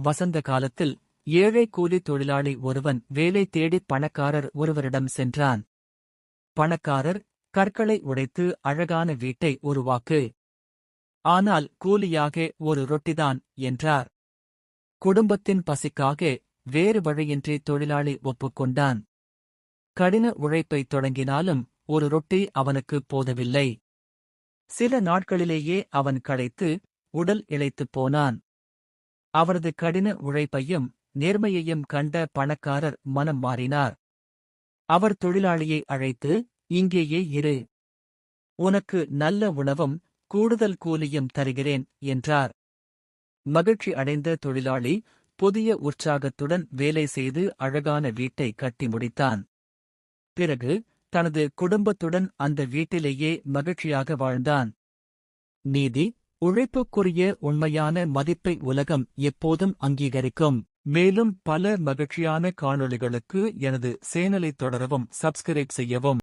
வசந்த காலத்தில் ஏழை கூலி தொழிலாளி ஒருவன் வேலை தேடி பணக்காரர் ஒருவரிடம் சென்றான். பணக்காரர், கற்களை உடைத்து அழகான வீட்டை உருவாக்கு. ஆனால் கூலியாக ஒரு ரொட்டிதான் என்றார். குடும்பத்தின் பசிக்காக வேறு வழியின்றி தொழிலாளி ஒப்புக்கொண்டான். கடின உழைப்பைத் தொடங்கினாலும் ஒரு ரொட்டி அவனுக்கு போதவில்லை. சில நாட்களிலேயே அவன் களைத்து உடல் இளைத்துப் போனான். அவரது கடின உழைப்பையும் நேர்மையையும் கண்ட பணக்காரர் மனம் மாறினார். அவர் தொழிலாளியை அழைத்து, இங்கேயே இரு. உனக்கு நல்ல உணவும் கூடுதல் கூலியும் தருகிறேன் என்றார். மகிழ்ச்சி அடைந்த தொழிலாளி புதிய உற்சாகத்துடன் வேலை செய்து அழகான வீட்டை கட்டி முடித்தான். பிறகு தனது குடும்பத்துடன் அந்த வீட்டிலேயே மகிழ்ச்சியாக வாழ்ந்தான். நீதி, உழைப்புக்குரிய உண்மையான மதிப்பை உலகம் எப்போதும் அங்கீகரிக்கும். மேலும் பல மகிழ்ச்சியான காணொளிகளுக்கு எனது சேனலை தொடரவும் சப்ஸ்கிரைப் செய்யவும்.